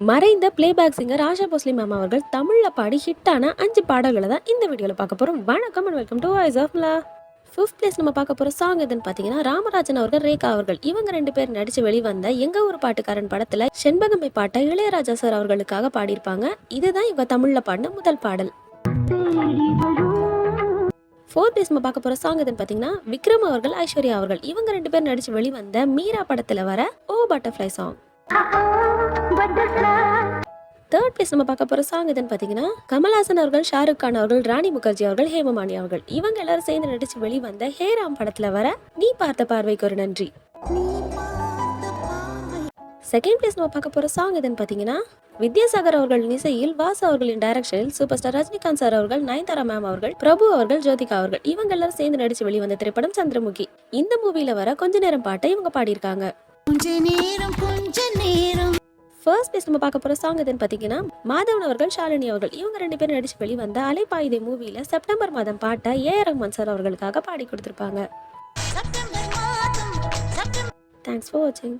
மறைந்த playback singer Asha Bhosle ma'am அவர்கள் தமிழ்ல பாடி ஹிட்டான 5 பாடல்களை தான் இந்த வீடியோவில் பார்க்க போறோம். வணக்கம் and welcome to voice of law. 5th place நம்ம பார்க்க போற சாங் எதுன்னு பார்த்தீங்கன்னா, ராமராஜன் அவர்கள், ரேகா அவர்கள் இவங்க 2 பேர் நடிச்சு வெளிவந்த எங்க ஒரு பாட்டுக்காரன் படத்துல செண்பகமை பாட்டை இளையராஜா சார் அவர்களுக்காக பாடியிருப்பாங்க. இதுதான் இவங்க தமிழ்ல பாடின முதல் பாடல். 4th பிளேஸ் நம்ம பார்க்க போற சாங் எதுன்னு பார்த்தீங்கன்னா, விக்ரம் அவர்கள், ஐஸ்வர்யா அவர்கள் இவங்க 2 பேர் நடிச்சு வெளிவந்த மீரா படத்துல வர ஓ பட்டர்ஃப்ளை சாங். 3rd பிளேஸ் நம்ம பார்க்க போற சாங் எதுன்னு பார்த்தீங்கன்னா, கமல்ஹாசன் அவர்கள், ஷாருக் கான் அவர்கள், ராணி முகர்ஜி அவர்கள், ஹேமமானி அவர்கள் இவங்க எல்லாரும் சேர்ந்து நடிச்சு வெளிவந்த ஹே ராம் படத்துல வர நீ பார்த்த பார்வைக்கு ஒரு நன்றி. 2nd பிளேஸ் நம்ம பார்க்க போற சாங் எதுன்னு பார்த்தீங்கன்னா, வித்யாசாகர் அவர்களின் இசையில், வாசு அவர்களின் டைரக்ஷனில் சூப்பர் ஸ்டார் ரஜினிகாந்த் சார் அவர்கள், நயன்தாரா மேம் அவர்கள், பிரபு அவர்கள், ஜோதிகா அவர்கள் இவங்க எல்லாரும் சேர்ந்து நடிச்சு வெளிவந்த திரைப்படம் சந்திரமுகி. இந்த மூவில வர கொஞ்ச நேரம் பாட்டை இவங்க பாடியிருக்காங்க. ஃபர்ஸ்ட் பிளேஸ் நம்ம பார்க்க போற சாங் எதுன்னு பார்த்தீங்கன்னா, மாதவன் அவர்கள், ஷாலினி அவர்கள் இவங்க 2 பேரும் நடிச்சு வெளிவந்த அலைப்பாயுதே மூவில செப்டம்பர் மாதம் பாட்டை ஏஆர் ரஹ்மான் சார் அவர்களுக்காக பாடி கொடுத்திருப்பாங்க. தேங்க்ஸ் ஃபார் வாட்சிங்.